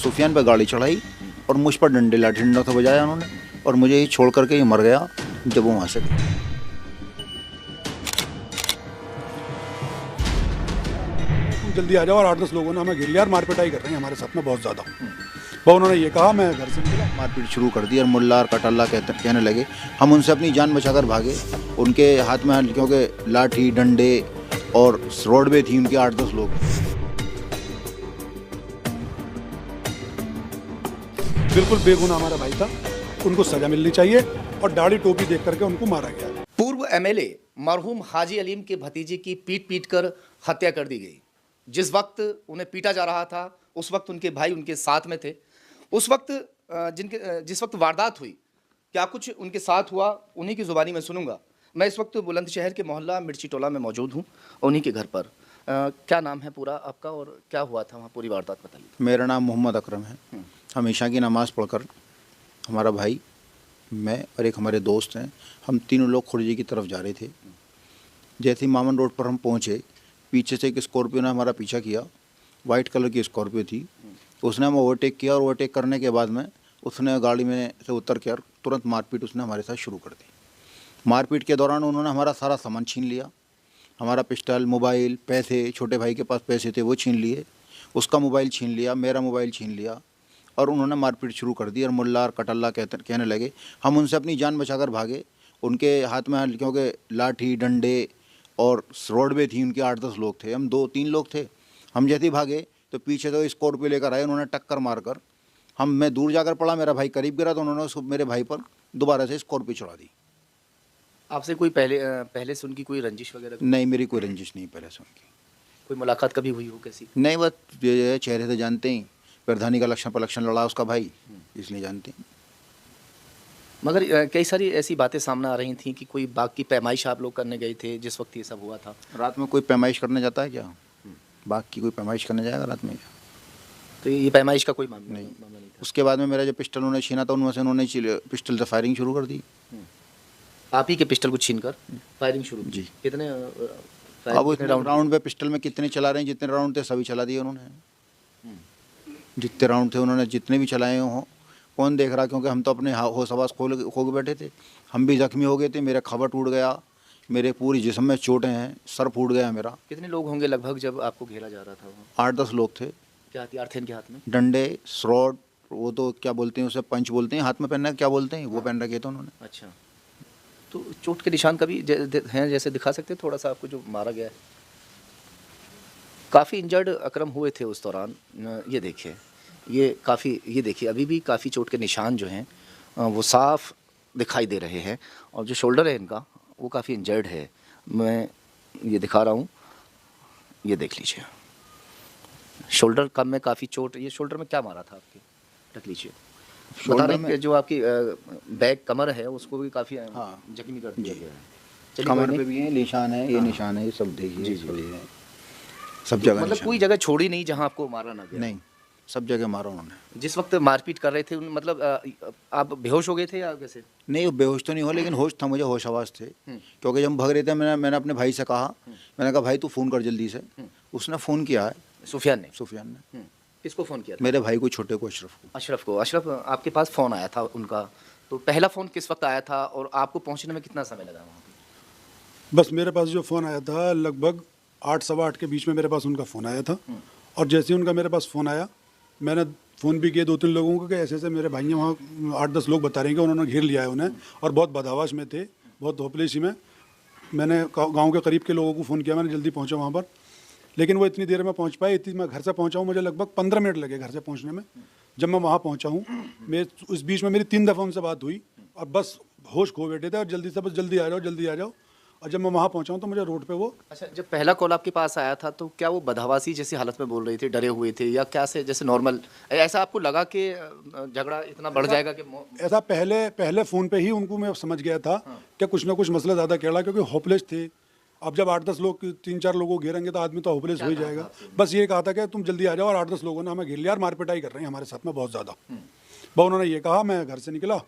सुफियान पे गाड़ी चढ़ाई और मुझ पर डंडे लाठी डंडों से बजाया उन्होंने, और मुझे ही छोड़ करके ये मर गया जब वो वहाँ से गए। जल्दी आ जाओ, और 8-10 लोगों ने हमें घेर लिया और मारपिटाई कर रहे हैं हमारे साथ में बहुत ज़्यादा। वो उन्होंने ये कहा, मैं घर से निकला, मारपीट शुरू कर दी और मुल्ला और कटल्ला कहने लगे। हम उनसे अपनी जान बचाकर भागे। उनके हाथ में क्योंकि लाठी डंडे और रोड पे थी उनके 8-10 लोग। बिल्कुल बेगुनाह हमारा भाई था, उनको सजा मिलनी चाहिए, और दाढ़ी टोपी देख करके उनको मारा गया। पूर्व एमएलए मरहूम हाजी अलीम के भतीजे की पीट पीट कर हत्या कर दी गई। जिस वक्त उन्हें पीटा जा रहा था उस वक्त उनके भाई उनके साथ में थे। उस वक्त जिस वक्त वारदात हुई, क्या कुछ उनके साथ हुआ, उन्हीं की ज़ुबानी में सुनूंगा। मैं इस वक्त बुलंदशहर के मोहल्ला मिर्ची टोला में मौजूद हूँ, उन्हीं के घर पर। क्या नाम है पूरा आपका और क्या हुआ था वहाँ, पूरी वारदात बताइए। मेरा नाम मोहम्मद अकरम है। हमेशा की नमाज़ पढ़कर हमारा भाई, मैं और एक हमारे दोस्त हैं, हम तीनों लोग खुर्जी की तरफ जा रहे थे। जैसे ही मामन रोड पर हम पहुँचे, पीछे से एक स्कॉर्पियो ने हमारा पीछा किया। वाइट कलर की स्कॉर्पियो थी। उसने हमें ओवरटेक किया और ओवरटेक करने के बाद में उसने गाड़ी में से उतर कर तुरंत मारपीट उसने हमारे साथ शुरू कर दी। मारपीट के दौरान उन्होंने हमारा सारा सामान छीन लिया। हमारा पिस्टल, मोबाइल, पैसे, छोटे भाई के पास पैसे थे वो छीन लिए, उसका मोबाइल छीन लिया, मेरा मोबाइल छीन लिया, और उन्होंने मारपीट शुरू कर दी। और मुल्ला और कटल्ला कहने लगे। हम उनसे अपनी जान बचाकर भागे। उनके हाथ में क्योंकि लाठी डंडे और रोड पे थी उनके 8-10 लोग थे, हम 2-3 लोग थे। हम जैसे ही भागे तो पीछे तो स्कॉर्पियो लेकर आए, उन्होंने टक्कर मारकर मैं दूर जाकर पड़ा, मेरा भाई करीब गिरा तो उन्होंने मेरे भाई पर दोबारा से स्कॉर्पियो चढ़ा दी। आपसे कोई पहले से उनकी कोई रंजिश वगैरह? नहीं, मेरी कोई रंजिश नहीं पहले से उनकी। कोई मुलाकात कभी हुई हो कैसी? नहीं, बस ये चेहरे से जानते ही, प्रधानी का लक्षण पर लक्षण लड़ा उसका भाई, इसलिए जानते हैं। मगर कई सारी ऐसी बातें सामने आ रही थी कि कोई बाग की पैमाइश आप लोग करने गए थे जिस वक्त ये सब हुआ था। रात में कोई पैमाइश करने जाता है क्या? बाग की कोई पैमाइश करने जाएगा रात में? तो ये पैमाइश का कोई मामला नहीं था। उसके बाद में मेरा जो पिस्टल उन्होंने छीना था, उनमें से उन्होंने पिस्टल से फायरिंग शुरू कर दी। आप ही के पिस्टल को छीनकर फायरिंग शुरू? जी। कितने अब उस राउंड पे पिस्टल में कितने चला रहे हैं, जितने राउंड थे सभी चला दिए उन्होंने। जितने राउंड थे उन्होंने जितने भी चलाए हों, कौन देख रहा, क्योंकि हम तो अपने होश आवास खो के बैठे थे। हम भी जख्मी हो गए थे, मेरा खबर टूट गया, मेरे पूरी जिस्म में चोटें हैं, सर फूट गया मेरा। कितने लोग होंगे लगभग जब आपको घेरा जा रहा था वहाँ? 8-10 लोग थे। क्या हथियार थे इनके हाथ में? डंडे, श्रॉड, वो तो क्या बोलते हैं उसे, पंच बोलते हैं, हाथ में पहनना क्या बोलते हैं, वो पहन रखे थे उन्होंने। अच्छा, तो चोट के निशान कभी हैं जैसे दिखा सकते हैं थोड़ा सा आपको, जो मारा गया है? काफ़ी इंजर्ड अकरम हुए थे उस दौरान। ये देखिए, ये देखिए अभी भी काफ़ी चोट के निशान जो हैं वो साफ दिखाई दे रहे हैं, और जो शोल्डर है इनका वो काफ़ी इंजर्ड है। मैं ये दिखा रहा हूँ, ये देख लीजिए, शोल्डर कम में काफ़ी चोट। ये शोल्डर में क्या मारा था आपके, रख लीजिए। बता रहे हैं कि जो आपकी बैक कमर है उसको भी काफ़ी जख्मी कर दिया गया है। कमर पे भी है निशान है, ये निशान है, ये सब देखिए, सब जगह। मतलब कोई जगह छोड़ी नहीं जहाँ आपको मारा ना गया? नहीं, सब जगह मारा उन्होंने। जिस वक्त मारपीट कर रहे थे मतलब आप बेहोश हो गए थे या कैसे? नहीं, बेहोश तो नहीं हो, लेकिन होश था, मुझे होश आवाज़ थे। क्योंकि जब हम भाग रहे थे, मैंने अपने भाई से कहा, मैंने कहा भाई तू फ़ोन कर जल्दी से। उसने फ़ोन किया है, सुफियान ने। किसको फ़ोन किया था? मेरे भाई को, छोटे को, अशरफ को। अशरफ आपके पास फ़ोन आया था उनका, तो पहला फ़ोन किस वक्त आया था और आपको पहुँचने में कितना समय लगा वहाँ पे? बस मेरे पास जो फ़ोन आया था लगभग 8, सवा 8 के बीच में मेरे पास उनका फ़ोन आया था। और जैसे ही उनका मेरे पास फ़ोन आया, मैंने फ़ोन भी किए 2-3 लोगों को कि ऐसे ऐसे मेरे भाई हैं वहाँ, 8-10 लोग बता रहे हैं कि उन्होंने घेर लिया है उन्हें, और बहुत बदहवाश में थे, बहुत होपलेसी में। मैंने गांव के करीब के लोगों को फ़ोन किया, मैंने जल्दी पहुंचा वहाँ पर, लेकिन वो इतनी देर में पहुँच पाए। मैं घर से पहुँचा हूँ, मुझे लगभग 15 मिनट लगे घर से पहुँचने में। जब मैं वहाँ पहुँचा हूँ, मैं उस बीच में मेरी 3 दफ़ा उनसे बात हुई, और बस होश खो बैठे थे, और जल्दी से बस जल्दी आ जाओ, जल्दी आ जाओ। और जब मैं वहाँ पहुँचा हूँ तो मुझे रोड पे वो। अच्छा, जब पहला कॉल आपके पास आया था तो क्या वो बदहवासी जैसी हालत में बोल रही थी, डरे हुए थे, या क्या से जैसे नॉर्मल, ऐसा आपको लगा कि झगड़ा इतना बढ़ जाएगा कि? ऐसा पहले फ़ोन पे ही उनको मैं समझ गया था कि कुछ ना कुछ मसला ज़्यादा टेढ़ा, क्योंकि होपलेस थे। अब जब 8-10 लोग, 3-4 लोगों को घेरेंगे तो आदमी तो होपलेस हो ही जाएगा। बस ये कहा था कि तुम जल्दी आ जाओ, और 8-10 लोगों ने हमें घेर लिया और मारपिटाई कर रहे हैं हमारे साथ में बहुत ज़्यादा। वो उन्होंने ये कहा, मैं घर से निकला,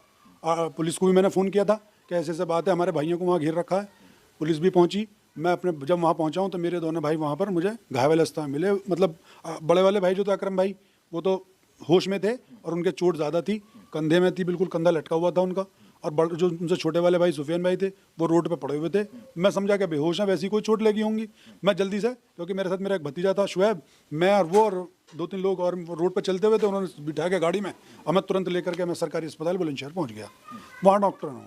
पुलिस को भी मैंने फ़ोन किया था कि ऐसे ऐसे बात है, हमारे भाइयों को वहाँ घेर रखा है। पुलिस भी पहुंची। मैं अपने जब वहाँ पहुंचा हूँ तो मेरे दोनों भाई वहाँ पर मुझे घायल अवस्था में मिले। मतलब बड़े वाले भाई जो थे अकरम भाई, वो तो होश में थे और उनके चोट ज़्यादा थी, कंधे में थी, बिल्कुल कंधा लटका हुआ था उनका। और जो उनसे छोटे वाले भाई सुफियान भाई थे वो रोड पे पड़े हुए थे। मैं समझा कि बेहोश हैं, वैसी कोई चोट लगी होंगी। मैं जल्दी से, क्योंकि मेरे साथ मेरा एक भतीजा था शुएब, मैं और वो और 2-3 लोग और रोड पर चलते हुए थे, उन्होंने बिठा के गाड़ी में और मैं तुरंत लेकर के मैं सरकारी अस्पताल बुलंदशहर पहुँच गया। वहाँ डॉक्टर ने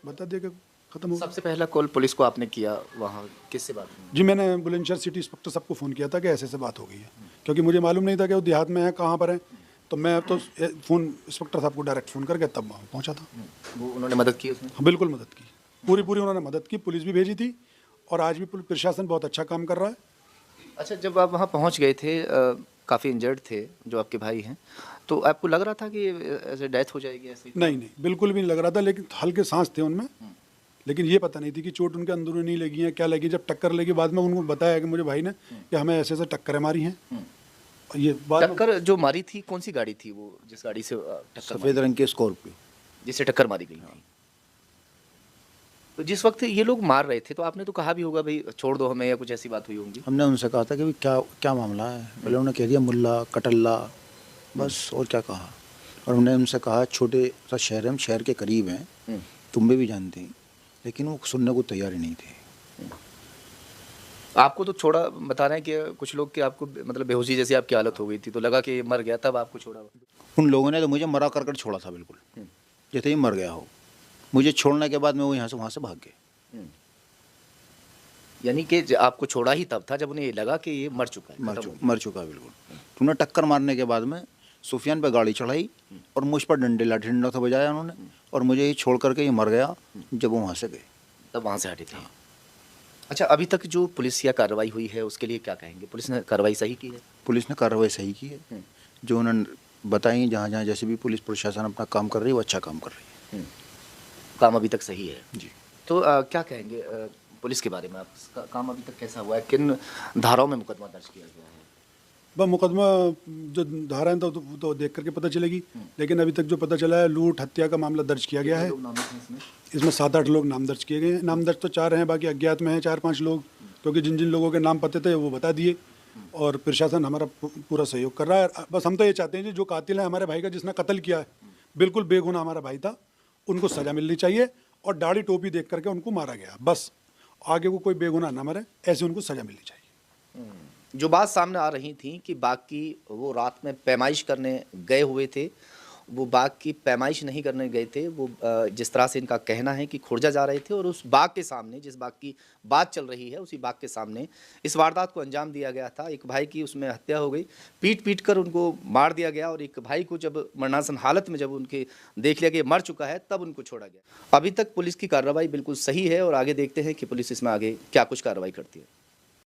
बता दिया कि खत्म हो गया। सबसे पहला कॉल पुलिस को आपने किया, वहाँ किससे बात हुई? जी, मैंने बुलंदशहर सिटी इंस्पेक्टर सबको फ़ोन किया था कि ऐसे बात हो गई है, क्योंकि मुझे मालूम नहीं था कि वो देहात में है, कहाँ पर है। तो मैं तो फ़ोन इंस्पेक्टर साहब को डायरेक्ट फ़ोन करके तब वहाँ पहुँचा था। वो उन्होंने मदद की उसमें? हाँ, बिल्कुल मदद की, पूरी उन्होंने मदद की, पुलिस भी भेजी थी और आज भी प्रशासन बहुत अच्छा काम कर रहा है। अच्छा, जब आप वहाँ पहुँच गए थे, काफ़ी इंजर्ड थे जो आपके भाई हैं, तो आपको लग रहा था कि ऐसे डेथ हो जाएगी ऐसे? नहीं, बिल्कुल भी नहीं लग रहा था, लेकिन हल्के सांस थे उनमें, लेकिन ये पता नहीं थी कि चोट उनके अंदरूनी लगी है, क्या लगी। जब टक्कर लगी बाद में उनको बताया कि मुझे भाई ने कि हमें ऐसे टक्करें मारी हैं। और ये बाद में टक्कर जो मारी थी, कौन सी गाड़ी थी वो जिस गाड़ी से टक्कर सफ़ेद रंग की स्कॉर्पियो। जिससे टक्कर मारी गई थी? तो जिस वक्त ये लोग मार रहे थे तो आपने तो कहा भी होगा भाई छोड़ दो हमें, या कुछ ऐसी बात हुई होगी? हमने उनसे कहा था कि भाई क्या क्या मामला है। पहले उन्होंने कह दिया मुल्ला कटल्ला, बस, और क्या कहा। और हमने उनसे कहा छोटे सा शहर है, हम शहर के करीब हैं, तुम भी जानते हैं, लेकिन वो सुनने को तैयार ही नहीं थे। आपको तो छोड़ा, बता रहे हैं कि कुछ लोग कि आपको मतलब बेहोशी जैसी आपकी हालत हो गई थी तो लगा कि मर गया, तब आपको छोड़ा? उन लोगों ने तो मुझे मरा कर छोड़ा था बिल्कुल, जैसे ही मर गया हो। मुझे छोड़ने के बाद में वो यहाँ से वहाँ से भाग गए। यानी कि आपको छोड़ा ही तब था जब उन्हें ये लगा कि ये मर चुका है, मर चुका बिल्कुल। तुमने टक्कर मारने के बाद में सुफियान पे गाड़ी चढ़ाई और मुझ पर लाठी डंडा तो बजाया उन्होंने, और मुझे ही छोड़ करके ये मर गया जब वो वहाँ से गए। तब वहाँ से हटे थे। अच्छा, अभी तक जो पुलिस या कार्रवाई हुई है उसके लिए क्या कहेंगे? पुलिस ने कार्रवाई सही की है? पुलिस ने कार्रवाई सही की है, जो उन्होंने बताई, जहाँ जहाँ जैसे भी पुलिस प्रशासन अपना काम कर रही है वो अच्छा काम कर रही है। काम अभी तक सही है जी। तो क्या कहेंगे पुलिस के बारे में? आपका काम अभी तक कैसा हुआ है? किन धाराओं में मुकदमा दर्ज किया गया है? बस मुकदमा जो धाराएं तो देख करके पता चलेगी, लेकिन अभी तक जो पता चला है लूट हत्या का मामला दर्ज किया गया है। इसमें 7-8 लोग नाम दर्ज किए गए हैं। नाम दर्ज तो 4 हैं, बाकी अज्ञात में हैं 4-5 लोग, क्योंकि जिन जिन लोगों के नाम पते थे वो बता दिए और प्रशासन हमारा पूरा सहयोग कर रहा है। बस हम तो ये चाहते हैं जी, जो कातिल है हमारे भाई का, जिसने कत्ल किया है, बिल्कुल बेगुनाह हमारा भाई था, उनको सज़ा मिलनी चाहिए। और दाढ़ी टोपी देख करके उनको मारा गया, बस आगे को कोई बेगुनाह ना मरे, ऐसे उनको सज़ा मिलनी चाहिए। जो बात सामने आ रही थी कि बाकी वो रात में पैमाइश करने गए हुए थे, वो बाग की पैमाइश नहीं करने गए थे। वो जिस तरह से इनका कहना है कि खुर्जा जा रहे थे और उस बाग के सामने, जिस बाग की बात चल रही है, उसी बाग के सामने इस वारदात को अंजाम दिया गया था। एक भाई की उसमें हत्या हो गई, पीट कर उनको मार दिया गया, और एक भाई को जब मरणासन हालत में जब उनके देख लिया कि मर चुका है, तब उनको छोड़ा गया। अभी तक पुलिस की कार्रवाई बिल्कुल सही है और आगे देखते हैं कि पुलिस इसमें आगे क्या कुछ कार्रवाई करती है।